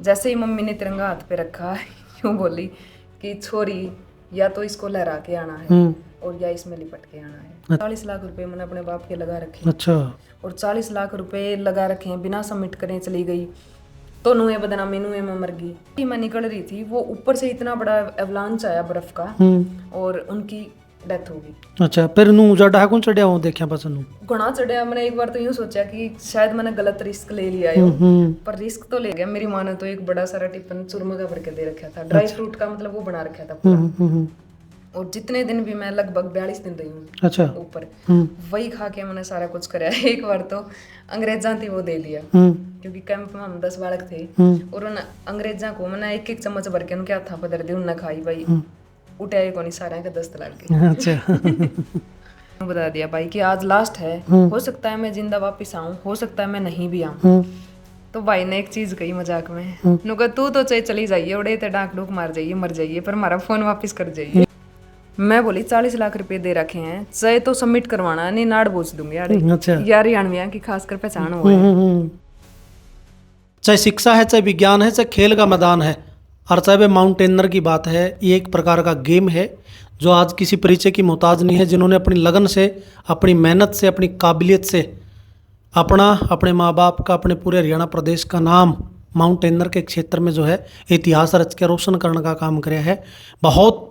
जैसे ही मम्मी ने तिरंगा हाथ पे रखा यूं बोली कि छोरी या तो इसको लहरा के आना है और या इसमें लिपट के आना है। 40 लाख रुपए मैंने अपने बाप के लगा रखे। अच्छा। और 40 लाख रुपए लगा रखे हैं, बिना सबमिट करें चली गई तो नुए बदनामी नुए में मर गई। मैं निकल रही थी, वो ऊपर से इतना बड़ा एवलांच आया बर्फ का और उनकी डेथ हो गई। अच्छा, फिर नू जड़ा कौन चढ़िया हो देखा बस नू गुना चढ़िया। मैंने एक बार तो यूं सोचा कि शायद मैंने गलत रिस्क ले लिया है, पर रिस्क तो ले गया। मेरी माँ ने तो एक बड़ा सारा टिफिन चूरमा का भर के दे रखा था, ड्राई फ्रूट का, मतलब वो बना रखा था पूरा। और जितने दिन भी मैं लगभग 42 दिन रही हूँ अच्छा ऊपर, वही खा के मैंने सारा कुछ कराया। एक बार तो अंग्रेजा थी वो दे दिया, क्योंकि कैंप में हम 10 बालक थे और उन अंग्रेजा को मैंने एक एक चम्मच भर के उनके हाथा पदर दी, उनने खाई भाई उठाए को नहीं, सारा का 10 लग गए। अच्छा बता दिया भाई कि आज लास्ट है, हो सकता है मैं जिंदा वापस आऊं, हो सकता है मैं नहीं भी आऊं। तो भाई ने एक चीज कही मजाक में, नुका तू तो चाहे चली जाइए, उड़े तो डांक डूक मार जाइए, मर जाइए, पर हमारा फोन वापस कर जाइए। मैं बोली 40 लाख रुपए दे रखे हैं, चाहे तो सबमिट करवाना, नहीं नाड़ बोझ दूंगी यार। अच्छा। यार हरियाणविया की खासकर पहचान हुआ है। चाहे शिक्षा है, चाहे विज्ञान है, चाहे खेल का मैदान है, और चाहे वे माउंटेनर की बात है, ये एक प्रकार का गेम है जो आज किसी परिचय की मोहताज नहीं है। जिन्होंने अपनी लगन से, अपनी मेहनत से, अपनी काबिलियत से अपना, अपने माँ बाप का, अपने पूरे हरियाणा प्रदेश का नाम माउंटेनर के क्षेत्र में जो है इतिहास रच के रोशन करने का काम कराया है। बहुत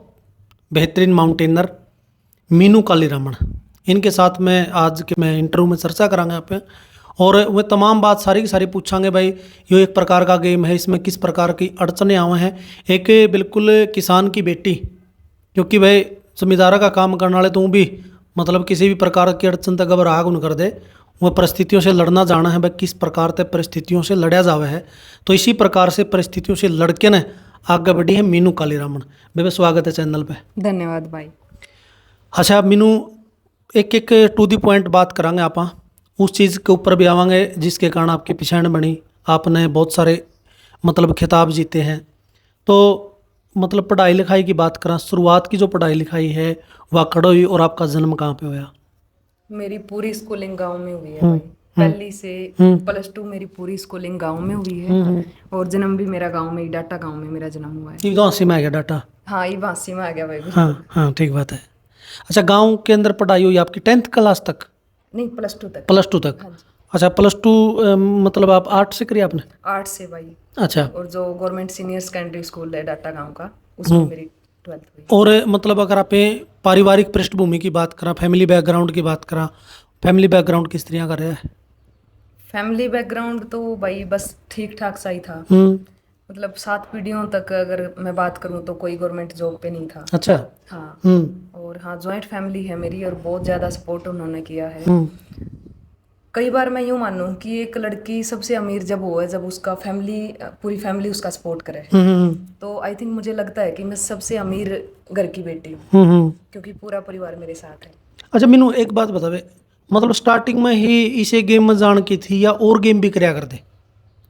बेहतरीन माउंटेनर मीनू कालीरामन, इनके साथ मैं आज के मैं इंटरव्यू में चर्चा करांगे यहाँ पे, और वह तमाम बात सारी की सारी पूछांगे। भाई ये एक प्रकार का गेम है, इसमें किस प्रकार की अड़चने आवे हैं। एक बिल्कुल किसान की बेटी, क्योंकि भाई जमींदारा का काम करने वाले तू भी मतलब किसी भी प्रकार की अड़चन तक घबराह न कर दे, वह परिस्थितियों से लड़ना जाना है। भाई किस प्रकार से परिस्थितियों से लड़ा जावे है, तो इसी प्रकार से परिस्थितियों से लड़के ने आगे बढ़ी है मीनू कालीरामन। बेबे स्वागत है चैनल पे। धन्यवाद भाई। अच्छा मीनू, एक एक टू दी पॉइंट बात करांगे आप, उस चीज़ के ऊपर भी आवांगे जिसके कारण आपकी पिछाड़ बनी, आपने बहुत सारे मतलब खिताब जीते हैं। तो मतलब पढ़ाई लिखाई की बात करा, शुरुआत की जो पढ़ाई लिखाई है वह कड़ो हुई, और आपका जन्म कहाँ पे हुआ? मेरी पूरी स्कूलिंग गांव में हुई है भाई, पहली से +2 मेरी पूरी स्कूलिंग गांव में हुई है। और जन्म भी मेरा गांव में ही, डाटा गांव में मेरा जन्म हुआ है। ईवासी में आ गया डाटा? हाँ, ये बांसी में आ गया भाई। हाँ हाँ, ठीक बात है। अच्छा, गांव के अंदर पढ़ाई हुई आपकी 10th क्लास तक? नहीं, +2 तक। +2 तक। हाँ जी। अच्छा, +2 मतलब आप आर्ट से करी आपने? आर्ट से भाई। अच्छा। और जो गवर्नमेंट सीनियर सेकेंडरी स्कूल है डाटा गांव का, उसमें मेरी 12th हुई। और मतलब अगर आप पारिवारिक पृष्ठभूमि की बात करा, फैमिली बैकग्राउंड की बात करा, फैमिली बैकग्राउंड किस तरह का रहा है? फैमिली बैकग्राउंड तो भाई बस ठीक ठाक सा ही था। मतलब 7 पीढ़ियों तक अगर मैं बात करूं तो कोई गवर्नमेंट जॉब पे नहीं था। अच्छा। हाँ। और हाँ, जॉइंट फैमिली है मेरी और बहुत ज़्यादा सपोर्ट उन्होंने किया है। कई बार मैं यूं मानूं कि एक लड़की सबसे अमीर जब हो है जब उसका फैमिली, पूरी फैमिली उसका सपोर्ट करे। तो आई थिंक मुझे लगता है कि मैं सबसे अमीर घर की बेटी हूँ, क्योंकि पूरा परिवार मेरे साथ है। अच्छा मीनू, एक बात बतावे, मतलब स्टार्टिंग में ही इसे गेम में जान की थी या और गेम भी कराया करते?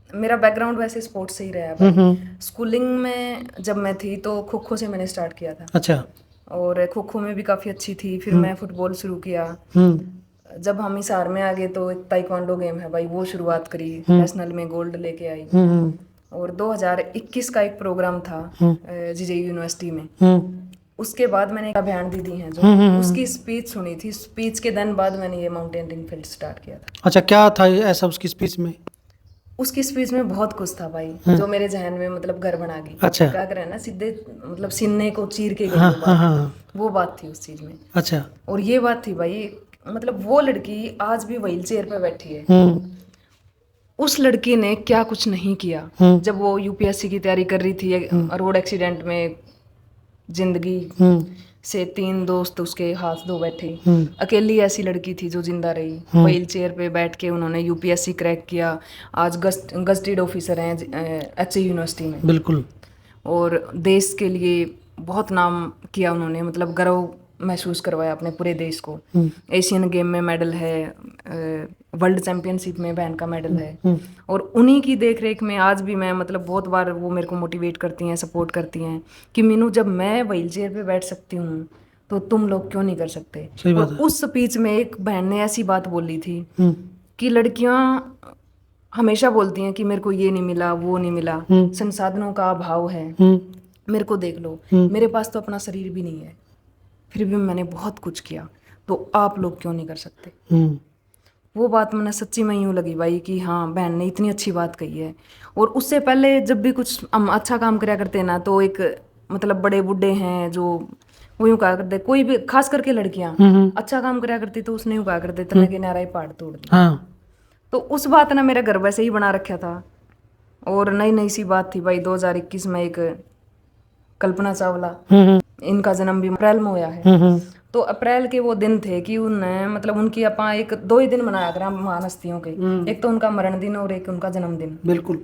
मेरा बैकग्राउंड वैसे स्पोर्ट्स से ही रहा है भाई। स्कूलिंग में जब मैं थी तो खो खो से मैंने स्टार्ट किया था। अच्छा। और खो खो में भी काफ़ी अच्छी थी। फिर मैं फुटबॉल शुरू किया। जब हम हिसार में आ गए तो एक ताइक्वांडो गेम है भाई, वो शुरुआत करी, नेशनल में गोल्ड लेके आई। और 2021 का एक प्रोग्राम था जीजेयू यूनिवर्सिटी में, उसके बाद मैंने एक अभियान दीदी हैं जो, उसकी स्पीच सुनी थी। स्पीच के दिन बाद मैंने ये माउंटेनियरिंग फील्ड स्टार्ट किया था। अच्छा, क्या था ऐसा उसकी स्पीच में? उसकी स्पीच में बहुत कुछ था भाई, जो मेरे जहन में मतलब घर बना गई। अच्छा। क्या करे ना, सीधे मतलब सीने को चीर के गई। वो बात थी उस चीज में। अच्छा। और ये बात थी भाई, मतलब वो लड़की आज भी व्हील चेयर पे बैठी है। उस लड़की ने क्या कुछ नहीं किया। जब वो यूपीएससी की तैयारी कर रही थी, रोड एक्सीडेंट में जिंदगी से 3 दोस्त उसके हाथ धो बैठे, अकेली ऐसी लड़की थी जो जिंदा रही। व्हील चेयर पे बैठ के उन्होंने यूपीएससी क्रैक किया। आज गस्टेड ऑफिसर हैं एचए यूनिवर्सिटी में। बिल्कुल। और देश के लिए बहुत नाम किया उन्होंने, मतलब गर्व महसूस करवाया अपने पूरे देश को। एशियन गेम में मेडल है, वर्ल्ड चैंपियनशिप में बहन का मेडल है। और उन्हीं की देख रेख में आज भी मैं, मतलब बहुत बार वो मेरे को मोटिवेट करती हैं, सपोर्ट करती हैं कि मीनू, जब मैं व्हील चेयर पे बैठ सकती हूँ तो तुम लोग क्यों नहीं कर सकते। और उस स्पीच में एक बहन ने ऐसी बात बोली थी कि लड़कियां हमेशा बोलती हैं कि मेरे को ये नहीं मिला, वो नहीं मिला, संसाधनों का अभाव है। मेरे को देख लो, मेरे पास तो अपना शरीर भी नहीं है, फिर भी मैंने बहुत कुछ किया, तो आप लोग क्यों नहीं कर सकते? वो बात मैंने सच्ची में यूँ लगी भाई कि हाँ, बहन ने इतनी अच्छी बात कही है। और उससे पहले जब भी कुछ हम अच्छा काम कराया करते हैं ना, तो एक मतलब बड़े बूढ़े हैं जो वो यूँ कहा करते, कोई भी खास करके लड़कियां अच्छा काम कराया करती तो उसने यूँ कहा करते, तने के नारा ही पहाड़ तोड़ दी। हाँ। तो उस बात ने मेरा घर वैसे ही बना रखा था। और नई नई सी बात थी भाई, 2021 में एक कल्पना चावला, इनका जन्म भी अप्रैल में हुआ है। तो अप्रैल के वो दिन थे कि उन्हें मतलब उनकी अपा एक 2 ही दिन मनाया करा महान हस्तियों के, एक तो उनका मरण दिन और एक उनका जन्मदिन। बिल्कुल।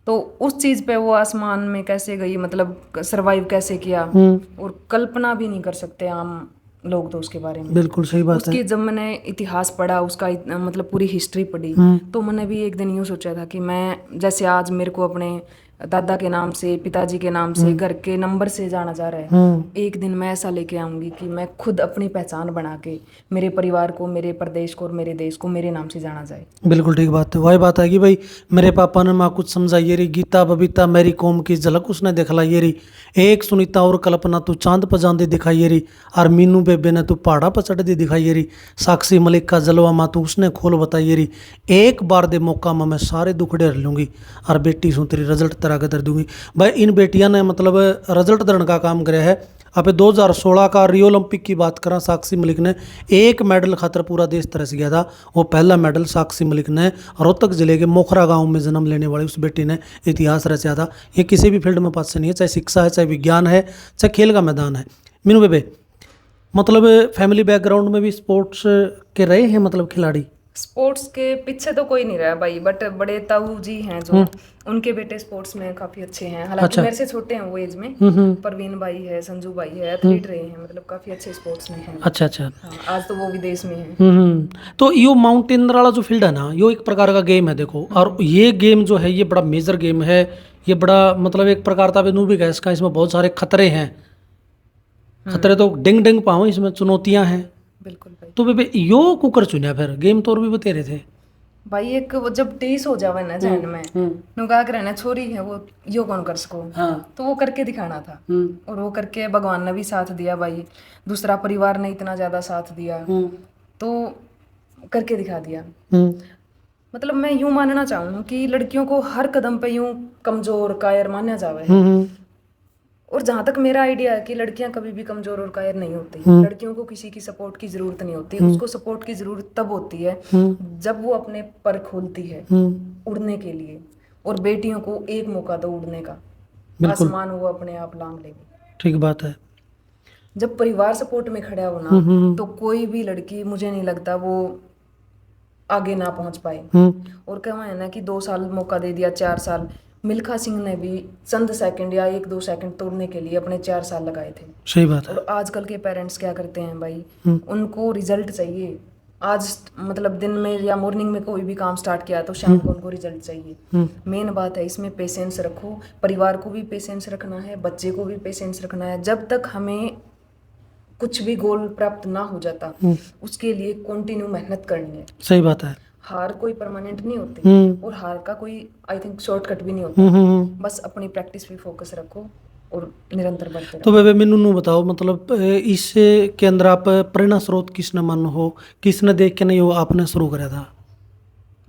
तो उस चीज पे वो आसमान में कैसे गई, मतलब सरवाइव कैसे किया, और कल्पना भी नहीं कर सकते आम लोग तो उसके बारे में। बिल्कुल सही बात है। उसकी जब मैंने इतिहास पढ़ा, उसका मतलब पूरी हिस्ट्री पढ़ी, तो मैंने भी एक दिन यूँ सोचा था कि मैं जैसे आज मेरे को अपने दादा के नाम से, पिताजी के नाम से, घर के नंबर से जाना जा रहा है, एक दिन मैं ऐसा लेके आऊंगी कि मैं खुद अपनी पहचान बना के मेरे परिवार को, मेरे प्रदेश को और मेरे देश को मेरे नाम से जाना जाए। बिल्कुल ठीक बात है। वही बात है कि भाई मेरे पापा ने माँ कुछ समझाइए रही, गीता बबीता मेरी कौम की झलक उसने दिखलाई रही, एक सुनीता और कल्पना तू चांद पर जांदी दिखाई रही, और मीनू बेबे ने तू पहाड़ा पर चढ़ दी दिखाई रही, साक्षी मलिक का जलवा माँ तू उसने खोल बताई रही, एक बार दे मौका मैं सारे दुखड़े हर लूंगी, और बेटी सू तेरी रिजल्ट तेरा कर दूंगी। भाई इन बेटियां ने मतलब रिजल्ट देने का काम करे है। अब 2016 का रियो ओलंपिक की बात करा, साक्षी मलिक ने एक मेडल खातर पूरा देश तरस गया था। वो पहला मेडल साक्षी मलिक ने रोहतक जिले के मोखरा गांव में जन्म लेने वाली उस बेटी ने इतिहास रचा था। ये किसी भी फील्ड में पास से नहीं है, चाहे शिक्षा है, चाहे विज्ञान है, चाहे खेल का मैदान है। मीनू बेबे मतलब फैमिली बैकग्राउंड में भी स्पोर्ट्स के रहे हैं मतलब खिलाड़ी? स्पोर्ट्स के पीछे तो कोई नहीं रहा भाई, बट बड़े ताऊ जी हैं जो उनके बेटे स्पोर्ट्स में काफी अच्छे हैं। हालांकि अच्छा। मेरे से छोटे हैं वो एज में। परवीन भाई है, संजू भाई है, एथलीट रहे हैं, मतलब काफी अच्छे स्पोर्ट्स में हैं। अच्छा अच्छा। हाँ, आज तो वो विदेश में है। तो यो माउंटेनर वाला जो फील्ड है ना, यो एक प्रकार का गेम है देखो, और ये गेम जो है ये बड़ा मेजर गेम है। ये बड़ा मतलब एक प्रकार का नू भी कह इसका, इसमें बहुत सारे खतरे हैं। खतरे तो डिंग डिंग पाओ, इसमें चुनौतियां हैं। बिल्कुल भाई। तो बेबे यो कुकर चुनिया फिर गेम तो और भी बतेरे थे भाई एक वो जब टेस हो जावे ना जहन में, नुगा कर रहना छोरी है वो, यो कौन कर सको। हाँ। तो वो करके दिखाना था, और वो करके भगवान ने भी साथ दिया भाई, दूसरा परिवार ने इतना ज्यादा साथ दिया, तो करके दिखा दिया। मतलब मैं यूं मानना चाहूँ कि लड़कियों को हर कदम पे यूं कमजोर कायर माना जावे है। और जहां तक मेरा आइडिया है कि लड़कियां कभी भी कमजोर और कायर नहीं होती। लड़कियों को किसी की सपोर्ट की जरूरत नहीं होती। उसको सपोर्ट की जरूरत तब होती है जब वो अपने पर खोलती है उड़ने के लिए, और बेटियों को एक मौका दो उड़ने का, आसमान वो अपने आप लांग लेगी। ठीक बात है। जब परिवार सपोर्ट में खड़ा हो ना, तो कोई भी लड़की मुझे नहीं लगता वो आगे ना पहुंच पाए। और क्या है ना कि 2 साल मौका दे दिया, 4 साल। मिल्खा सिंह ने भी चंद सेकंड या 1-2 सेकंड तोड़ने के लिए अपने 4 साल लगाए थे। सही बात है। और आजकल के पेरेंट्स क्या करते हैं भाई, उनको रिजल्ट चाहिए आज, मतलब दिन में या मॉर्निंग में कोई भी काम स्टार्ट किया तो शाम को उनको रिजल्ट चाहिए। मेन बात है इसमें पेशेंस रखो, परिवार को भी पेशेंस रखना है, बच्चे को भी पेशेंस रखना है। जब तक हमें कुछ भी गोल प्राप्त ना हो जाता, उसके लिए कंटिन्यू मेहनत करनी है। सही बात है। हार कोई परमानेंट नहीं होती, और हार का कोई आई थिंक शॉर्टकट भी नहीं होता। बस अपनी प्रैक्टिस पे फोकस रखो और निरंतर बढ़ते तो रहो। बेबे मैनू नू बताओ मतलब इस के अंदर आप प्रेरणा स्रोत किसने मन हो, किसने देख के नहीं हो आपने शुरू करा था?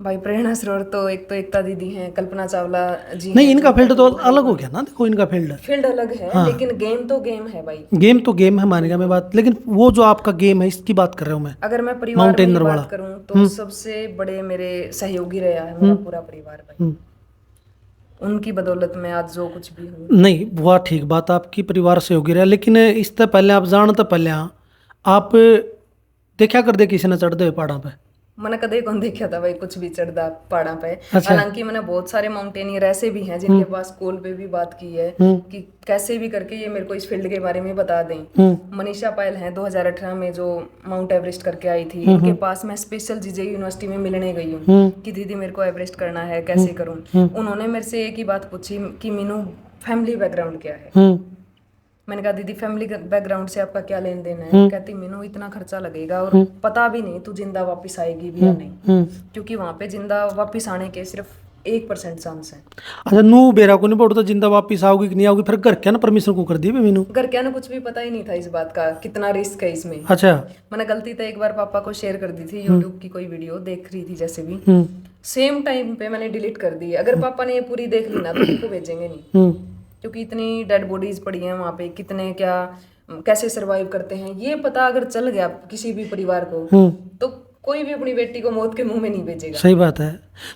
भाई प्रेरणा स्रोत तो एकता दीदी हैं, कल्पना चावला जी नहीं, हैं, इनका जो फील्ड तो बहुत अलग हो गया ना, देखो इनका फील्ड अलग है। लेकिन गेम तो गेम है भाई। गेम तो गेम है, मानेगा मैं बात, लेकिन वो जो आपका गेम है इसकी बात कर रहा हूँ मैं। अगर मैं परिवार में ही बात करूं तो सबसे बड़े मेरे सहयोगी रहा है मेरा पूरा परिवार भाई। उनकी बदौलत में आज जो कुछ भी हूँ। नहीं वह ठीक बात आपकी परिवार से होगी रहा, लेकिन इससे पहले आप जानते पहले आप देखा कर दे किसी ने चढ़ते हुए पहाड़ों पे? मैंने कदे कौन देखा था भाई कुछ भी चढ़दा पहाड़ा पे। अच्छा। हालांकि मैंने बहुत सारे माउंटेनियर ऐसे भी हैं जिनके पास कॉल पे भी बात की है कि कैसे भी करके ये मेरे को इस फील्ड के बारे में बता दें। मनीषा पायल हैं 2018 में जो माउंट एवरेस्ट करके आई थी, इनके पास मैं स्पेशल जीजे यूनिवर्सिटी में मिलने गई हूँ कि दीदी मेरे को एवरेस्ट करना है, कैसे करूँ। उन्होंने मेरे से एक ही बात पूछी कि मीनू फैमिली बैकग्राउंड क्या है। मैंने कहा दीदी फैमिली बैकग्राउंड से आपका क्या लेन देन है? कहती मीनू इतना खर्चा लगेगा और पता भी नहीं तू जिंदा वापस आएगी भी या नहीं, क्योंकि वहां पे जिंदा वापस आने के सिर्फ 1% चांस है। अच्छा नू बेरा को नहीं पड़ता जिंदा वापिस आओगी कि नहीं आओगी, फिर घर क्या ना परमिशन को कर दी बे मीनू। घर क्या ना कुछ भी पता ही नहीं था इस बात का, कितना रिस्क है इसमें। अच्छा मैंने गलती तो एक बार पापा को शेयर कर दी थी, यूट्यूब की कोई वीडियो देख रही थी जैसे भी, सेम टाइम पे मैंने डिलीट कर दी। अगर पापा ने ये पूरी देख ली ना तो उनको भेजेंगे नहीं, क्योंकि इतनी डेड बॉडीज पड़ी हैं वहां पे, कितने क्या कैसे सरवाइव करते हैं ये पता अगर चल गया किसी भी परिवार को तो कोई भी अपनी बेटी को मौत के मुंह में नहीं भेजेगा। सही बात है।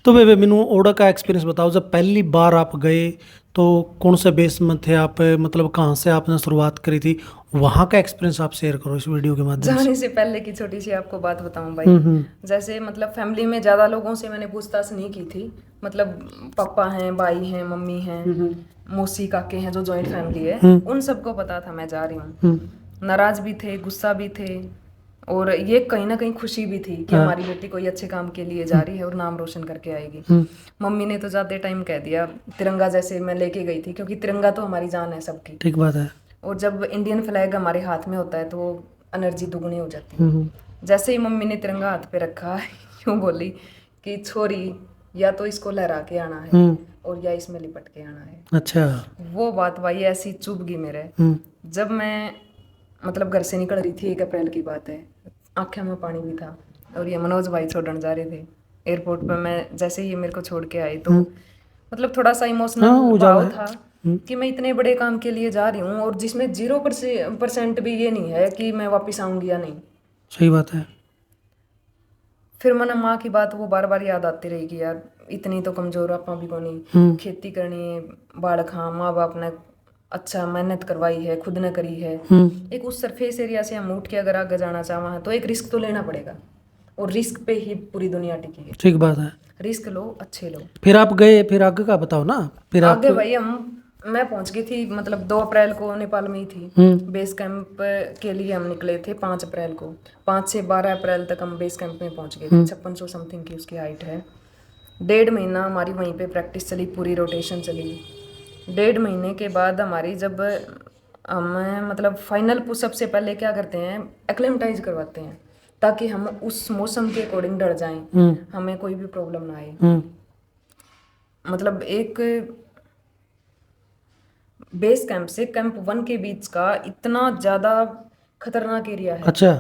तो बे मीनू ओडा का एक्सपीरियंस बताओ, जब पहली बार आप गए तो कौन से बेस में थे आप, मतलब कहाँ से आपने शुरुआत करी थी, वहाँ का एक्सपीरियंस आप शेयर करो इस वीडियो के माध्यम से। जाने से पहले की छोटी सी आपको बात बताऊं भाई, जैसे मतलब फैमिली में ज्यादा लोगों से मैंने पूछताछ नहीं की थी, मतलब पापा हैं, भाई हैं, मम्मी हैं, मौसी काके हैं, जो जॉइंट फैमिली है उन सबको पता था मैं जा रही हूँ। नाराज भी थे, गुस्सा भी थे, और ये कहीं ना कहीं खुशी भी थी कि हमारी बेटी कोई अच्छे काम के लिए जा रही है और नाम रोशन करके आएगी। मम्मी ने तो जाते टाइम कह दिया तिरंगा, जैसे मैं लेके गई थी, क्योंकि तिरंगा तो हमारी जान है सबकी। ठीक बात है। और जब इंडियन फ्लैग हमारे हाथ में होता है तो एनर्जी दुगनी हो जाती है। जैसे ही मम्मी ने तिरंगा हाथ पे रखा यूं बोली कि छोरी या तो इसको लहरा के आना है और या इसमें लिपट के आना है। अच्छा वो बात भाई ऐसी चुभ गई मेरे। जब मैं मतलब घर से निकल रही थी, 1 अप्रैल की बात है, आंखें में पानी भी था, और ये मनोज भाई छोड़ने जा रहे थे एयरपोर्ट पर। मैं जैसे ही मेरे को छोड़ के आई तो मतलब थोड़ा सा इमोशनल भाव था कि मैं इतने बड़े काम के लिए जा रही हूँ और जिसमें 0% भी ये नहीं है कि मैं वापस आऊंगी या नहीं। सही बात है। फिर मैंने माँ की बात वो बार बार याद आती रही कि यार इतनी तो कमजोर आपा भी कोनी, खेती करनी है, बाढ़ खा, माँ बाप ने अच्छा मेहनत करवाई है, खुद ने करी है। एक उस सरफेस एरिया से हम उठ के अगर आगे जाना चाहवा है तो एक रिस्क तो लेना पड़ेगा, और रिस्क पे ही पूरी दुनिया टिकी है। ठीक बात है। रिस्क लो, अच्छे लो। फिर आप गए, फिर आगे का बताओ ना। फिर आगे आप भाई मैं पहुंच गई थी, मतलब 2 अप्रैल को नेपाल में ही थी। बेस कैंप के लिए हम निकले थे 5 अप्रैल को। 5 से 12 अप्रैल तक हम बेस कैंप में पहुंच गए थे। 5600 समथिंग की उसकी हाइट है। 1.5 महीना हमारी वहीं पे प्रैक्टिस चली, पूरी रोटेशन चली। 1.5 महीने के बाद हमारी जब हम मतलब फाइनल पुशअप से पहले क्या करते हैं, एक्लेमेटाइज करवाते हैं ताकि हम उस मौसम के अकॉर्डिंग डर जाएं, हमें कोई भी प्रॉब्लम ना आए। मतलब एक बेस कैंप से कैंप 1 के बीच का इतना ज्यादा खतरनाक एरिया है। अच्छा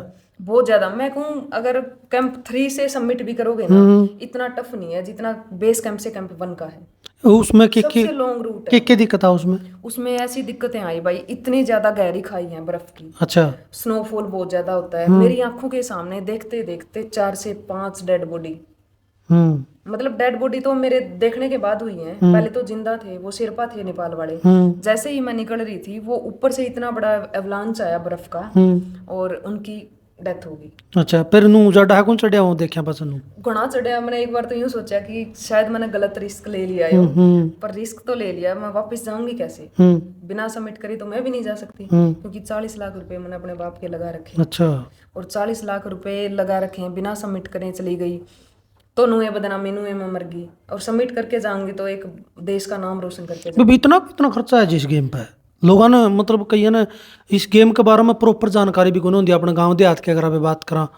बहुत ज्यादा। मैं कहूँ अगर कैंप 3 से सबमिट भी करोगे ना, इतना टफ नहीं है जितना बेस कैंप से कैंप 1 का है। उसमें सबसे लॉन्ग रूट है। क्या दिक्कत है उसमें? उसमें ऐसी दिक्कतें आई भाई, इतनी ज्यादा गहरी खाई है बर्फ की। अच्छा। स्नोफॉल बहुत ज्यादा होता है। मेरी आंखों के सामने देखते देखते 4 से 5 डेड बॉडी, मतलब डेड बॉडी तो मेरे देखने के बाद हुई है, पहले तो जिंदा थे। वो शेरपा थे नेपाल वाले। जैसे ही मैं निकल रही थी वो ऊपर से इतना बड़ा एवलांच आया बर्फ का और उनकी डेथ हो गई। अच्छा फिर नू जड़ा कौन चढ़िया हो देखा बस नू घना चढ़िया। मैंने एक बार तो यूं सोचा कि शायद मैंने गलत रिस्क ले लिया है, पर रिस्क तो ले लिया। मैं वापस जाऊंगी कैसे? बिना सबमिट करी तो मैं भी नहीं जा सकती, क्योंकि 40 लाख रुपए मैंने अपने बाप के लगा रखे। अच्छा। और 40 लाख रुपए लगा रखे हैं, बिना सबमिट करे चली गई तो नुए बदनामी, नुए में मर गई। और सबमिट करके जाऊंगी तो एक देश का नाम रोशन करके जाऊंगी। इतना खर्चा है जिस गेम पे लोगों ने, मतलब कई ना इस गेम के बारे में प्रॉपर जानकारी भी कोई होती अपने गांव देहात के अगर आप बात करा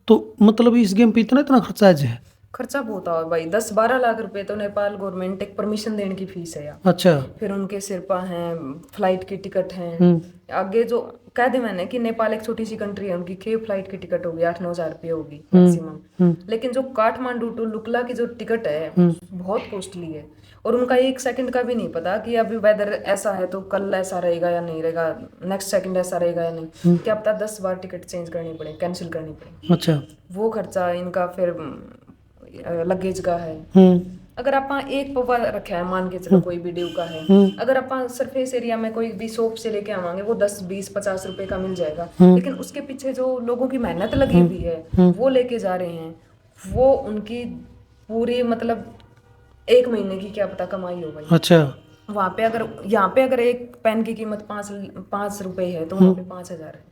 तो मतलब इस गेम पे इतना खर्चा है जी। खर्चा बहुत है भाई। 10-12 लाख रुपए तो नेपाल गवर्नमेंट एक परमिशन देने की फीस है यार। अच्छा। फिर उनके सिरपा हैं, फ्लाइट की टिकट हैं, आगे जो कह दे मैंने कि नेपाल एक छोटी सी कंट्री है, उनकी के फ्लाइट की टिकट होगी 8-9 हज़ार रुपये होगी मैक्सिमम। लेकिन जो काठमांडू टू लुकला की जो टिकट है बहुत कॉस्टली है, और उनका 1 सेकंड का भी नहीं पता कि अभी वेदर ऐसा है तो कल ऐसा रहेगा या नहीं रहेगा, नेक्स्ट सेकंड ऐसा रहेगा या नहीं। क्या पता 10 बार टिकट चेंज करनी पड़े, कैंसिल करनी पड़े। अच्छा। वो खर्चा इनका। फिर लगेज का है। अगर आप एक पवा रखा है, मान के चलो कोई भी ड्यू का है, अगर आप सरफेस एरिया में कोई भी शॉप से लेके आवांगे वो 10-20-50 रुपए का मिल जाएगा, लेकिन उसके पीछे जो लोगों की मेहनत लगी हुई है वो लेके जा रहे हैं, वो उनकी पूरी मतलब 1 महीने की क्या पता कमाई हो भाई। अच्छा। वहां पे अगर यहाँ पे अगर एक पेन की कीमत 5 रुपए है तो वहाँ पे 5,000 है।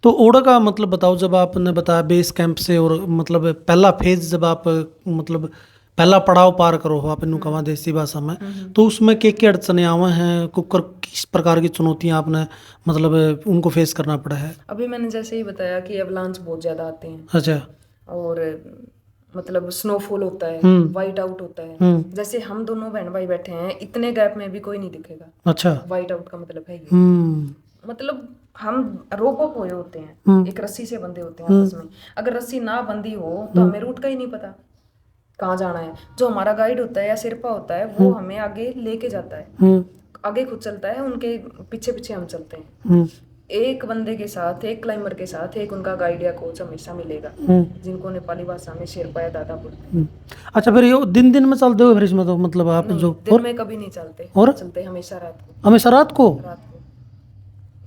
तो ओडा का मतलब बताओ, जब आपने बताया बेस कैंप से और मतलब पहला फेज जब आप मतलब पहला पड़ाव पार करो हो आप इनू कहा देसी भाषा में, तो उसमें के अड़चने आवे हैं, कुकर किस प्रकार की चुनौतियां आपने मतलब उनको फेस करना पड़ा है? अभी मैंने जैसे ही बताया कि एवलांच बहुत ज्यादा आते हैं, अच्छा। और मतलब स्नोफॉल होता है, वाइट आउट होता है। जैसे हम दोनों बहन भाई बैठे हैं, इतने गैप में भी कोई नहीं दिखेगा। अच्छा। वाइट आउट का मतलब है ये। मतलब हम रोप हुए होते हैं, एक रस्सी से बंधे होते हैं आपस में। अगर रस्सी ना बंधी हो तो हमें रूट का ही नहीं पता कहाँ जाना है। जो हमारा गाइड होता है या सिरपा होता है वो हमें आगे लेके जाता है, आगे खुद चलता है, उनके पीछे पीछे हम चलते हैं। एक बंदे के साथ, एक क्लाइंबर के साथ एक उनका गाइड या कोच हमेशा मिलेगा, जिनको नेपाली भाषा में शेरपा या दादा बोलते हैं। अच्छा, फिर ये दिन दिन में चलते हो फिर इसमें, तो मतलब आप नहीं, जो दिन में कभी नहीं चलते, और चलते हमेशा रात को। हमेशा रात को? रात को।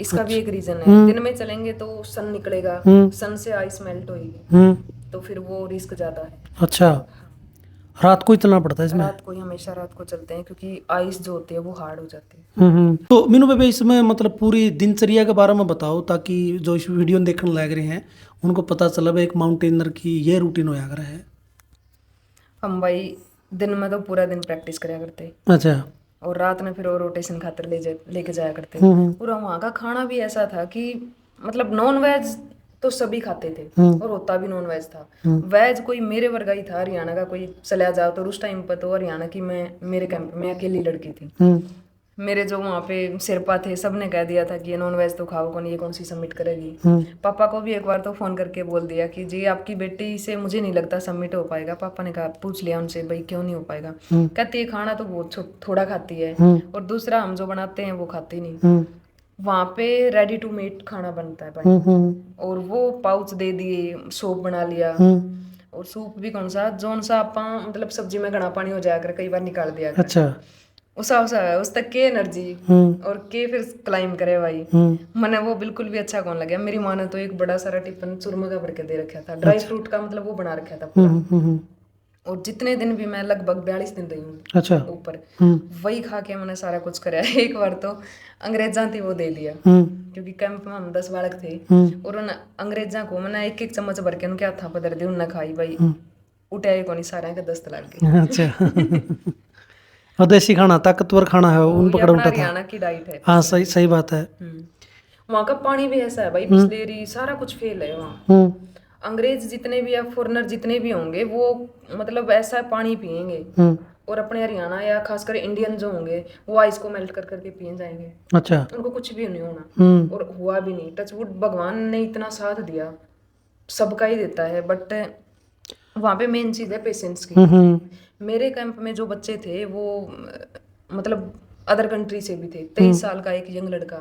इसका भी एक रीजन है, दिन में चलेंगे तो सन निकलेगा, सन से आइस मेल्ट होगी, तो फिर वो रिस्क ज्यादा है। अच्छा, रात को ही चलना पड़ता है इसमें? रात को ही, हमेशा रात को चलते हैं, क्योंकि आइस जो होती है वो हार्ड हो जाती है। तो मीनू बेबे, इसमें मतलब पूरी दिनचर्या के बारे में बताओ, ताकि जो इस वीडियो देखने लग रहे हैं उनको पता चले भाई एक माउंटेनर की ये रूटीन होया कर है। हम भाई दिन में तो पूरा दिन प्रैक्टिस करा करते, अच्छा। और रात में फिर वो रोटेशन खातर लेके जाया करते। पूरा वहाँ का खाना भी ऐसा था कि मतलब नॉन वेज तो सभी खाते थे, और होता भी नॉन वेज था। वेज कोई मेरे वर्गा ही था, हरियाणा का कोई चला जाओ तो उस टाइम पर तो हरियाणा की मैं, मेरे कैंप में अकेली लड़की थी। मेरे जो वहाँ पे सिरपा थे सबने कह दिया था कि ये नॉन वेज तो खाओ कौन, ये कौन सी सबमिट करेगी। पापा को भी एक बार तो फोन करके बोल दिया कि जी आपकी बेटी से मुझे नहीं लगता सबमिट हो पाएगा। पापा ने कहा, पूछ लिया उनसे, भाई क्यों नहीं हो पाएगा? कहती है खाना तो बहुत थोड़ा खाती है, और दूसरा हम जो बनाते हैं वो खाती नहीं। वहाँ पे रेडी टू मेट खाना बनता है भाई, और वो पाउच दे दिए, सूप बना लिया, और सूप भी कौन सा जोन सा आपा मतलब सब्जी में घना पानी हो जाया कर, कई बार निकाल दिया कर। अच्छा। उस तक के एनर्जी और के फिर क्लाइम करे भाई। मैंने वो बिल्कुल भी अच्छा कौन लगा। मेरी माँ ने तो एक बड़ा सारा टिफिन चूरमा का भर के दे रखा था, ड्राई फ्रूट का मतलब वो बना रखा था पूरा। और जितने दिन भी मैं लगभग 42 दिन रही हूँ अच्छा ऊपर, वही खा के मैंने सारा कुछ कराया। एक बार तो अंग्रेजा थी वो दे दिया, क्योंकि कैंप में हम 10 बालक थे, और उन अंग्रेजा को मैंने एक एक चम्मच भर के उनके हाथा पदर दी, उनने खाई भाई, उठाए को नहीं, सारे के दस्त लग गए। अच्छा। और देसी खाना, ताकतवर खाना है, उन पकड़ उठा था। हरियाणा की डाइट है। हाँ, सही सही बात है। वहाँ का पानी भी ऐसा है भाई, बिस्लेरी सारा कुछ फेल है वहाँ। अंग्रेज जितने भी या फॉरेनर जितने भी होंगे वो मतलब ऐसा पानी पियेंगे, और अपने हरियाणा या खासकर इंडियन जो होंगे वो आइस को मेल्ट कर करके पिए जाएंगे। अच्छा। उनको कुछ भी नहीं होना, और हुआ भी नहीं। टचवुड, भगवान ने इतना साथ दिया, सबका ही देता है, बट वहाँ पे मेन चीज है पेशेंस की। मेरे कैंप में जो बच्चे थे वो मतलब अदर कंट्री से भी थे। 23 साल का एक यंग लड़का,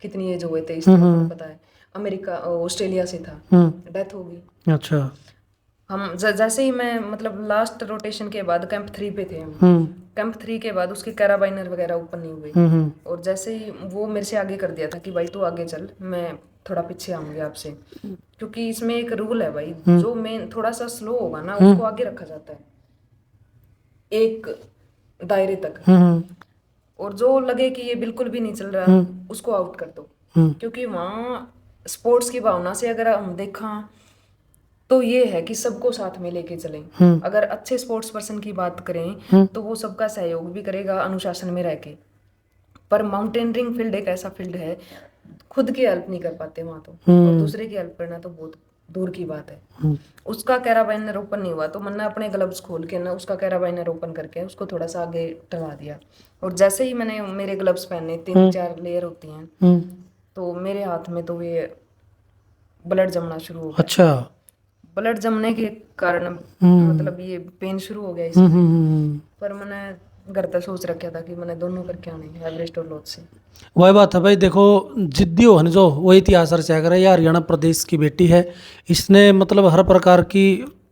कितनी एज हो गई 23 तो पता है, अमेरिका ऑस्ट्रेलिया से था, डेथ हो गई। अच्छा। हम जैसे ही मैं मतलब लास्ट रोटेशन के बाद कैंप 3 पे थे हम, कैंप 3 के बाद उसके कैराबाइनर वगैरह ऊपर नहीं हुए, और जैसे ही वो मेरे से आगे कर दिया था कि भाई तू आगे चल, मैं थोड़ा पीछे आऊंगी आपसे, क्योंकि इसमें एक रूल है भाई, जो मेन थोड़ा सा स्लो होगा ना उसको आगे रखा जाता है एक दायरे तक, और जो लगे कि ये बिल्कुल भी नहीं चल रहा उसको आउट कर दो। क्योंकि वहाँ स्पोर्ट्स की भावना से अगर हम देखा तो ये है कि सबको साथ में लेके चलें। अगर अच्छे स्पोर्ट्स पर्सन की बात करें तो वो सबका सहयोग भी करेगा अनुशासन में रह के। पर माउंटेनियरिंग फील्ड एक ऐसा फील्ड है, खुद की हेल्प नहीं कर पाते वहाँ तो, और दूसरे की हेल्प करना तो बहुत दूर की बात है। उसका कैराबाइनर ओपन नहीं हुआ तो मैंने अपने ग्लव्स खोल के ना उसका कैराबाइनर ओपन करके उसको थोड़ा सा आगे टंगा दिया, और जैसे ही मैंने मेरे ग्लव्स पहने, 3-4 लेयर होती हैं, तो मेरे हाथ में तो ये ब्लड जमना शुरू हो गया। अच्छा। ब्लड जमने के कारण मतलब ये पेन शुरू हो गया इसमें। पर मैंने घर तक सोच रखा था कि मैंने दोनों करके आने एवरेस्ट और लोथ से। वही बात है भाई, देखो जिद्दी हो जो वही इतिहास रचा कर है। यह हरियाणा प्रदेश की बेटी है, इसने मतलब हर प्रकार की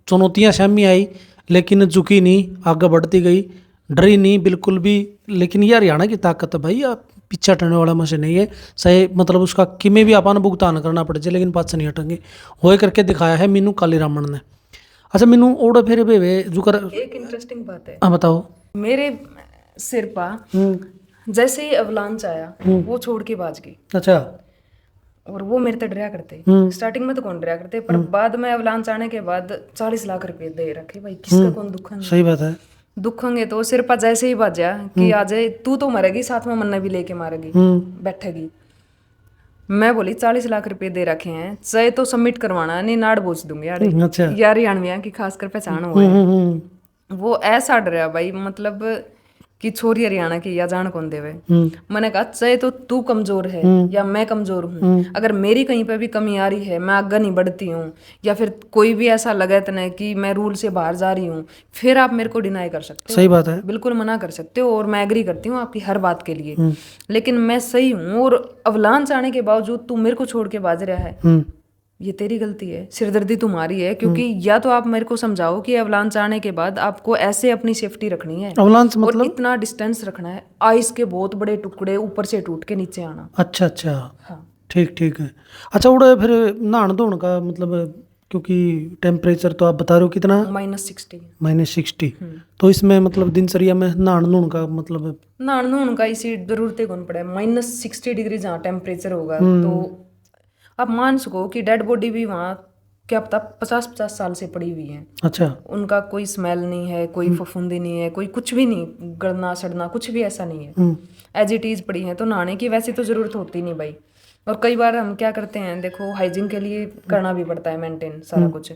चुनौतियां सामने आई लेकिन झुकी नहीं, आगे बढ़ती गई, डरी नहीं बिल्कुल भी। लेकिन यह हरियाणा की ताकत है भाई, आप पीछे हटने वाला मसे नहीं है। सही मतलब उसका किमें भी अपन भुगतान करना पड़े जाए लेकिन पास नहीं हटेंगे, हो करके दिखाया है मीनू कालीरामन ने। अच्छा मीनू ओड़ा फिर बेबे जुकर एक इंटरेस्टिंग बात है, हाँ बताओ। मेरे सिरपा जैसे ही अवलांच आया वो छोड़ के भाज गई। अच्छा। और वो मेरे तो डरा करते। स्टार्टिंग में तो कौन डरा करते, पर बाद में अवलांच आने के बाद 40 लाख रुपए दे रखे भाई, किसका कौन दुखेंगे। सही बात है। दुखेंगे तो सिर पर जैसे ही बाजा कि आ जाए तू तो मरेगी, साथ में मन्ना भी लेके मारेगी, बैठेगी। मैं बोली 40 लाख रुपए दे रखे हैं, चाहे तो सबमिट करवाना नहीं, नाड़ बोझ दूंगी यार। अच्छा। यार हरियाणविया की खासकर पहचान हुआ है। वो ऐसा डरा भाई, मतलब कि छोरी हरियाणा की या जान कौन देवे। मैंने कहा चाहे तो तू कमजोर है या मैं कमजोर हूँ, अगर मेरी कहीं पे भी कमी आ रही है, मैं आगे नहीं बढ़ती हूँ, या फिर कोई भी ऐसा लगे तने कि मैं रूल से बाहर जा रही हूँ, फिर आप मेरे को डिनाई कर सकते हो। सही बात है। बिल्कुल मना कर सकते हो, और मैं एग्री करती हूँ आपकी हर बात के लिए, लेकिन मैं सही हूँ, और अवलांच आने के बावजूद तू मेरे को छोड़ के बाज रहा है, ये तेरी गलती है, सिरदर्दी तुम्हारी है। क्योंकि या तो आप मेरे को समझाओ कि अवलांच आने के बाद आपको ऐसे अपनी सेफ्टी रखनी है, अवलांच और मतलब? इतना डिस्टेंस रखना है, आइस के बहुत बड़े टुकड़े ऊपर से टूट के नीचे आना। अच्छा अच्छा, हाँ ठीक ठीक है। अच्छा, उड़े फिर नहान धोने का मतलब, क्योंकि टेम्परेचर तो आप बता रहे हो कितना, -60। -60, तो इसमें मतलब दिनचर्या में नहान धोने का मतलब? नहान धोने का इसी जरूरत कौन पड़े, -60 डिग्री जहाँ टेम्परेचर होगा तो आप मान सको कि डेड बॉडी भी वहाँ क्या पता 50-50 साल से पड़ी हुई है। अच्छा। उनका कोई स्मेल नहीं है, कोई फफूंदी नहीं है, कोई कुछ भी नहीं, गलना सड़ना कुछ भी ऐसा नहीं है, एज इट इज पड़ी है। तो नहाने की वैसे तो जरूरत होती नहीं भाई। और कई बार हम क्या करते हैं, देखो हाइजीन के लिए करना भी पड़ता है मेंटेन सारा कुछ,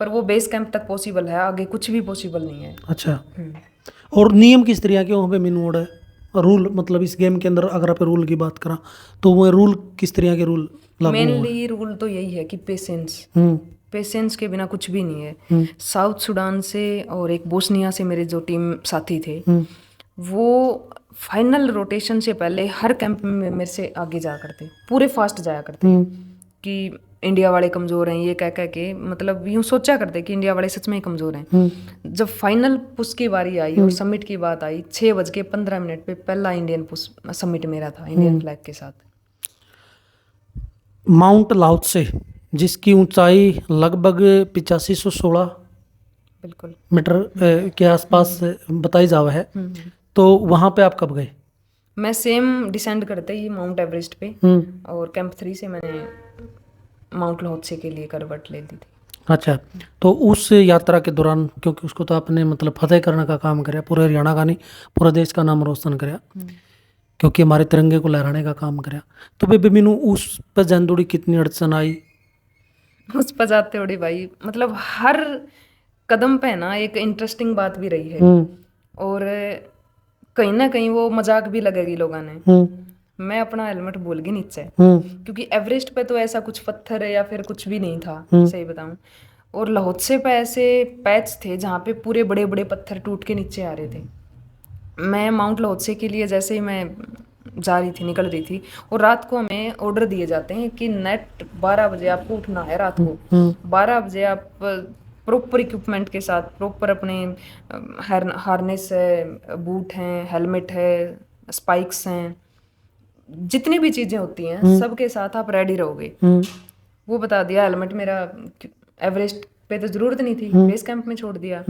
पर वो बेस कैंप तक पॉसिबल है, आगे कुछ भी पॉसिबल नहीं है। अच्छा, और नियम किस तरह के वहाँ पे मीनू है, रूल मतलब इस गेम के अंदर अगर आप रूल की बात करा तो वो रूल किस तरह के रूल लागू हुए? मेनली रूल तो यही है कि पेशेंस, पेशेंस के बिना कुछ भी नहीं है। साउथ सुडान से और एक बोस्निया से मेरे जो टीम साथी थे, वो फाइनल रोटेशन से पहले हर कैंप में मेरे से आगे जाया करते, पूरे फास्ट जाया करते कि इंडिया वाले कमज़ोर हैं, ये कह कह के मतलब यूँ सोचा करते कि इंडिया वाले सच में ही कमज़ोर हैं। जब फाइनल पुश की बारी आई और सबमिट की बात आई, 6:15 पे पहला इंडियन पुश सबमिट मेरा था, इंडियन फ्लैग के साथ। माउंट लाओत्से जिसकी ऊंचाई लगभग 8516 बिल्कुल मीटर के आसपास बताई जावा है, तो वहाँ पे आप कब गए? मैं सेम डिसेंड करते ही माउंट एवरेस्ट पे, और कैंप 3 से मैंने माउंट लाओत्से के लिए करवट ले ली थी। अच्छा, तो उस यात्रा के दौरान, क्योंकि उसको तो आपने मतलब फतेह करने का काम कराया, पूरे हरियाणा का नहीं पूरे देश का नाम रोशन कराया, क्योंकि हमारे तिरंगे को लहराने का काम कराया, तो बेबी मीनू उस पर जनदोड़ी कितनी अड़चन आई? उस पर जाते उड़ी भाई, मतलब हर कदम पे ना एक इंटरेस्टिंग बात भी रही है, और कहीं ना कहीं वो मजाक भी लगेगी लोगों ने। मैं अपना हेलमेट भूल गई नीचे, क्योंकि एवरेस्ट पे तो ऐसा कुछ पत्थर है या फिर कुछ भी नहीं था, सही बताऊं। और लाओत्से पे ऐसे पैच थे जहाँ पे पूरे बड़े बड़े पत्थर टूट के नीचे आ रहे थे। मैं माउंट लाओत्से के लिए जैसे ही मैं जा रही थी, निकल रही थी, और रात को हमें ऑर्डर दिए जाते हैं कि नेट 12 बजे आपको उठना है, रात को 12 बजे आप प्रॉपर इक्विपमेंट के साथ, प्रॉपर अपने हार्नेस है, बूट हैं, हेलमेट है, स्पाइक्स हैं, जितनी भी चीज़ें होती हैं सबके साथ आप रेडी रहोगे। वो बता दिया। हेलमेट मेरा एवरेस्ट पे तो ज़रूरत नहीं थी, बेस कैंप में छोड़ दिया।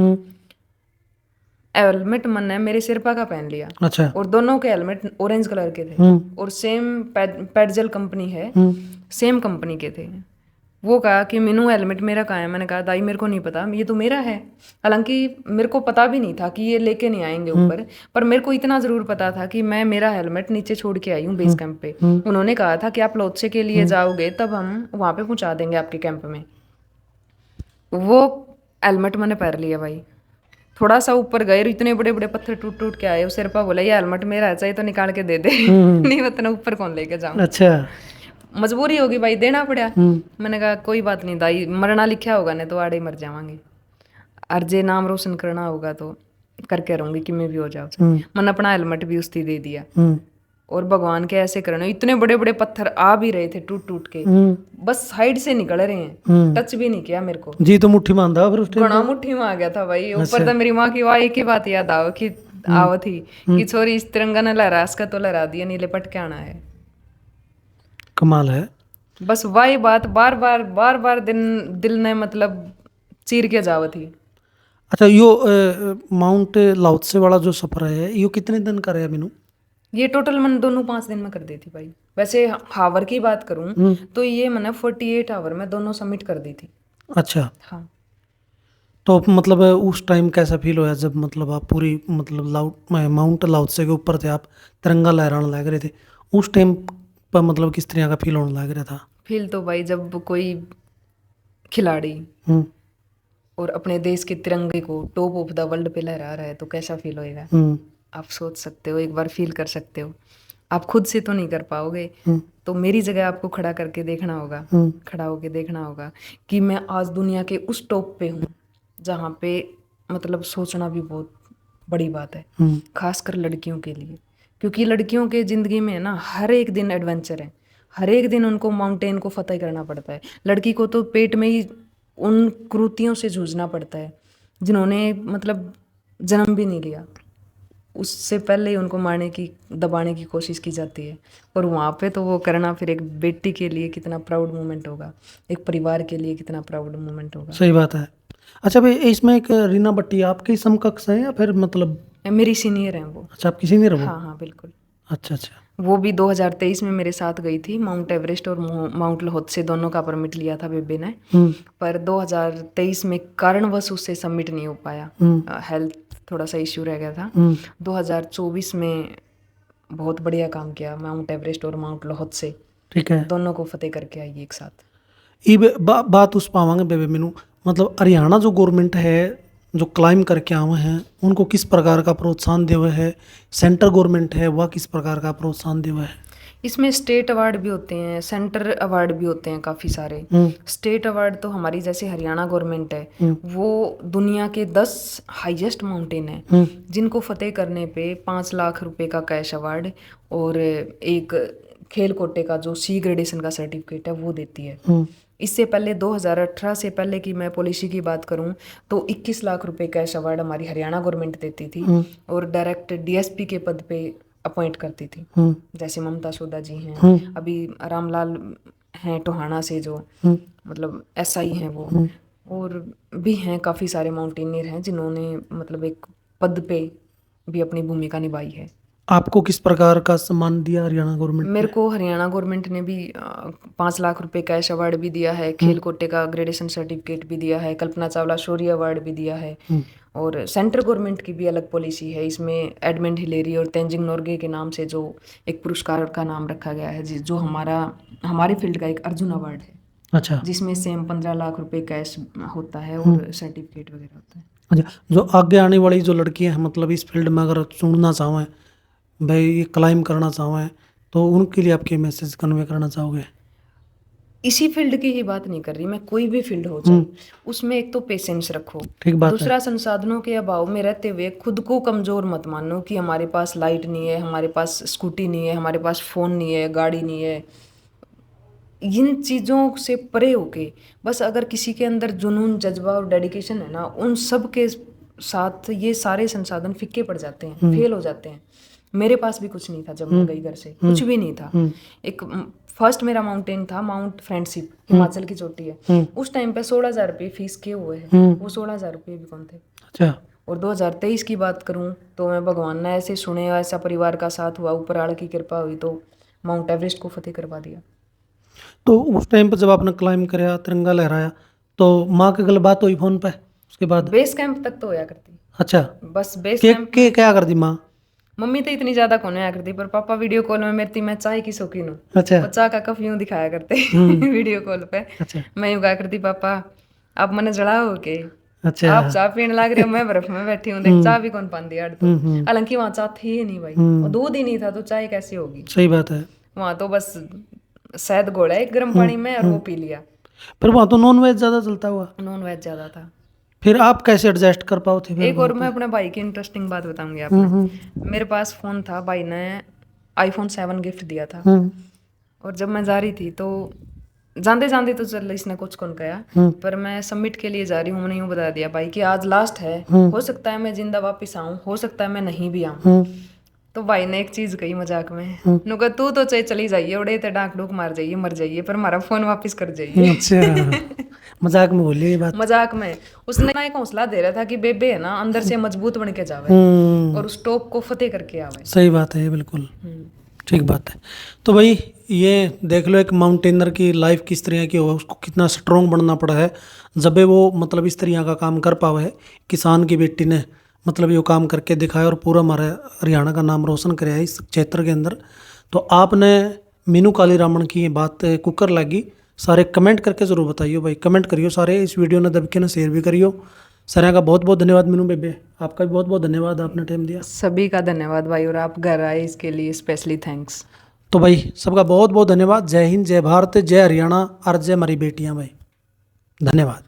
हेलमेट मैंने मेरे सिरपा का पहन लिया। अच्छा। और दोनों के हेलमेट ऑरेंज कलर के थे, और सेम पेडजल कंपनी है, सेम कंपनी के थे। वो कहा कि मीनू हेलमेट मेरा कहाँ है? मैंने कहा दाई मेरे को नहीं पता, ये तो मेरा है। हालांकि मेरे को पता भी नहीं था कि ये लेके नहीं आएंगे ऊपर, पर मेरे को इतना ज़रूर पता था कि मैं मेरा हेलमेट नीचे छोड़ के आई हूँ बेस कैंप पे। उन्होंने कहा था कि आप लाओत्से के लिए जाओगे तब हम वहाँ पे पहुँचा देंगे आपके कैंप में। वो हेलमेट मैंने पहन लिया भाई। थोड़ा सा ऊपर गए, इतने बड़े बड़े पत्थर टूट टूट के आए। उस सिरपा बोला ये हेलमेट मेरा है, चाहिए तो निकाल के दे दे। नहीं इतना ऊपर कौन लेके जाऊँ। अच्छा, मजबूरी होगी भाई, देना पड़ा। मैंने कहा कोई बात नहीं दाई, मरना लिखा होगा ना तो आड़े ही मर जावांगे, अर्जे नाम रोशन करना होगा तो करके रहूंगी कि मैं भी हो जाऊँ। मैंने अपना हेलमेट भी उसकी दे दिया। और भगवान के ऐसे करना, इतने बड़े बड़े पत्थर आ भी रहे थे टूट टूट के, बस साइड से निकल रहे हैं, टच भी नहीं किया मेरे को। जी तो मुट्ठी मांदा फिर उस टाइम घना मुट्ठी में आ गया था भाई। ऊपर तो मेरी माँ की वाह एक ही बात याद आओ कि आओ थी कि छोरी इस तिरंगा न लहरा, इसका तो लहरा दिया, नीले पट के आना है। कमाल है। बस वही बात बार बार दिल ने मतलब चीर के जाव थी। अच्छा, यो माउंट लाओत्से वाला जो सफर है, यो कितने दिन का रहा मीनू? ये टोटल मैंने दोनों 5 दिन में कर दी थी भाई। वैसे हावर की बात करूं तो ये मैंने 48 आवर में दोनों सबमिट कर दी थी। अच्छा, हाँ। तो मतलब उस टाइम कैसा फील होया जब मतलब आप पूरी मतलब माउंट लाओत्से के ऊपर थे, आप तिरंगा लहराने लग रहे थे उस टाइम पर, मतलब किस तरह का फील होने लग रहा था? फील तो भाई जब कोई खिलाड़ी हम्म और अपने देश के तिरंगे को टॉप ऑफ द वर्ल्ड पे लहरा रहा है तो कैसा फील होएगा। हम्म आप सोच सकते हो, एक बार फील कर सकते हो। आप खुद से तो नहीं कर पाओगे, हम्म तो मेरी जगह आपको खड़ा करके देखना होगा, खड़ा होके देखना होगा कि मैं आज दुनिया के उस टॉप पे हूँ जहाँ पे मतलब सोचना भी बहुत बड़ी बात है, खासकर लड़कियों के लिए। क्योंकि लड़कियों के ज़िंदगी में है ना, हर एक दिन एडवेंचर है, हर एक दिन उनको माउंटेन को फतेह करना पड़ता है। लड़की को तो पेट में ही उन कुरीतियों से जूझना पड़ता है जिन्होंने मतलब जन्म भी नहीं लिया, उससे पहले ही उनको मारने की, दबाने की कोशिश की जाती है। और वहाँ पे तो वो करना फिर एक बेटी के लिए कितना प्राउड मोमेंट होगा, एक परिवार के लिए कितना प्राउड मोमेंट होगा। सही बात है। अच्छा भाई, इसमें एक रीना भट्टी आपके समकक्ष है या फिर मतलब? मेरी सीनियर हैं वो। अच्छा, आप किसी नहीं रहो? हाँ हाँ बिल्कुल। अच्छा अच्छा। वो भी 2023 में मेरे साथ गई थी। माउंट एवरेस्ट और माउंट लाहौत्से दोनों का परमिट लिया था बेबे ने, पर 2023 में कारणवश उससे सबमिट नहीं हो पाया, हेल्थ थोड़ा सा इश्यू रह गया था। 2024 में बहुत बढ़िया काम किया, माउंट एवरेस्ट और माउंट लाहौत्से ठीक है, दोनों को फतेह करके आई एक साथ। बात उस पावांगे बेबे मैनू, मतलब हरियाणा जो गवर्नमेंट है जो क्लाइम करके आवे हैं उनको किस प्रकार का प्रोत्साहन देवे है? सेंटर गवर्नमेंट है वह किस प्रकार का प्रोत्साहन देवे है? इसमें स्टेट अवार्ड भी होते हैं, सेंटर अवार्ड भी होते हैं काफ़ी सारे। स्टेट अवार्ड तो हमारी जैसे हरियाणा गवर्नमेंट है वो दुनिया के 10 हाईएस्ट माउंटेन है जिनको फतेह करने पे 5 लाख रुपए का कैश अवार्ड और एक खेल कोटे का जो सी ग्रेडेशन का सर्टिफिकेट है वो देती है। इससे पहले 2018 से पहले की मैं पॉलिसी की बात करूं तो 21 लाख रुपए कैश अवार्ड हमारी हरियाणा गवर्नमेंट देती थी और डायरेक्ट डीएसपी के पद पे अपॉइंट करती थी। जैसे ममता सोदा जी हैं, अभी रामलाल हैं टोहाना से जो मतलब एसआई हैं वो, और भी हैं काफ़ी सारे माउंटेनियर हैं जिन्होंने मतलब एक पद पे भी अपनी भूमिका निभाई है। आपको किस प्रकार का सम्मान दिया हरियाणा गवर्नमेंट मेरे ने? को हरियाणा गवर्नमेंट ने भी 5 लाख रुपए कैश अवार्ड भी दिया है, खेल कोटे का ग्रेडेशन सर्टिफिकेट भी दिया है, कल्पना चावला शौर्य अवार्ड भी दिया है। और सेंट्रल गवर्नमेंट की भी अलग पॉलिसी है, इसमें एडमंड हिलेरी और तेंजिंग नोर्गे के नाम से जो एक पुरस्कार का नाम रखा गया है जो हमारे फील्ड का एक अर्जुन अवार्ड है। अच्छा जिसमें सेम 15 लाख रुपए कैश होता है और सर्टिफिकेट वगैरह होता है। अच्छा, जो आगे आने वाली जो लड़कियां हैं मतलब इस फील्ड में अगर चुनना चाहें, भाई ये क्लाइम करना चाहें, तो उनके लिए आप क्या मैसेज कन्वे करना चाहोगे? इसी फील्ड की ही बात नहीं कर रही मैं, कोई भी फील्ड हो जाए उसमें एक तो पेशेंस रखो, ठीक बात है। दूसरा संसाधनों के अभाव में रहते हुए खुद को कमजोर मत मानो कि हमारे पास लाइट नहीं है, हमारे पास स्कूटी नहीं है, हमारे पास फोन नहीं है, गाड़ी नहीं है। इन चीज़ों से परे होके बस अगर किसी के अंदर जुनून, जज्बा और डेडिकेशन है ना, उन सब के साथ ये सारे संसाधन फीके पड़ जाते हैं, फेल हो जाते हैं। मेरे पास भी कुछ नहीं था जब मैं गई घर से, कुछ भी नहीं था। एक फर्स्ट मेरा माउंटेन था माउंट फ्रेंडशिप, हिमाचल की चोटी है। उस टाइम पे 16,000 रुपये फीस के हुए हैं, वो 16,000 रुपये भी कौन थे। अच्छा, और 2023 की बात करूं तो मैं भगवान ने ऐसे सुने, ऐसा परिवार का साथ हुआ, ऊपर आड़ की कृपा हुई तो माउंट एवरेस्ट को फतेह करवा दिया। तो उस टाइम पर जब आपने क्लाइम कराया, तिरंगा लहराया, तो माँ के गल बात हुई फोन पे उसके बाद? बेस कैंप तक तो होया करती। अच्छा, बस बेस के कैंप। क्या कर दी माँ? मम्मी तो इतनी ज्यादा कौन आया करती, पर पापा वीडियो कॉल में मेरी, मैं चाय की शौकीन हूँ, अच्छा वो चाय का कप यूं दिखाया करते वीडियो कॉल पे। अच्छा मैं यूं कहा करती, पापा आप मने जड़ाओ के, अच्छा। आप चाय पीने लग रहे हो, मैं बर्फ में बैठी हूँ, देख चाय भी कौन पाती है। तो हालांकि वहाँ चाय थी ही नहीं भाई, और दूध ही नहीं था तो चाय कैसे होगी। सही बात है। वहाँ तो बस शहद घोला एक गर्म पानी में और वो पी लिया। पर वहाँ तो नॉन वेज ज़्यादा चलता हुआ, नॉन वेज ज्यादा था। फिर आप कैसे एडजस्ट कर पाओ थे फिर? एक और मैं अपने भाई की इंटरेस्टिंग बात बताऊंगी आपको। मेरे पास फोन था, भाई ने iPhone 7 गिफ्ट दिया था। और जब मैं जा रही थी तो जाते जाते तो चल इसने कुछ कौन कहा, पर मैं सबमिट के लिए जा रही हूँ, मैंने यूँ बता दिया भाई कि आज लास्ट है, हो सकता है मैं जिंदा वापस आऊँ, हो सकता है मैं नहीं भी आऊँ। तो भाई ने एक चीज कही मजाक में, नुका तू तो चाहे चली जाइए, उड़े तो डांक डूक मार जाइए, मर जाइए, पर हमारा फोन वापस कर जाइए। अच्छा, मजाक में बोलिए ये बात। मजाक में उसने ना एक हौसला दे रहा था कि बेबे है ना अंदर से मजबूत बन के जावे और उस टॉप को फतेह करके आवे। सही बात है ये, बिल्कुल ठीक बात है। तो भाई ये देख लो एक माउंटेनर की लाइफ किस तरह की हो, उसको कितना स्ट्रोंग बनना पड़ा है जब वो मतलब इस तरह का काम कर पावे है। किसान की बेटी ने मतलब ये काम करके दिखाया और पूरा हमारे हरियाणा का नाम रोशन कराया इस क्षेत्र के अंदर। तो आपने मीनू कालीरामन की ये बात कुकर लगी, सारे कमेंट करके ज़रूर बताइए भाई, कमेंट करियो सारे, इस वीडियो ने दबके ना शेयर भी करियो। सर का बहुत बहुत धन्यवाद। मीनू बेबे आपका भी बहुत बहुत धन्यवाद, आपने टाइम दिया। सभी का धन्यवाद भाई, और आप घर आए इसके लिए स्पेशली थैंक्स। तो भाई सबका बहुत बहुत धन्यवाद। जय हिंद, जय भारत, जय हरियाणा और जय हमारी बेटियां भाई। धन्यवाद।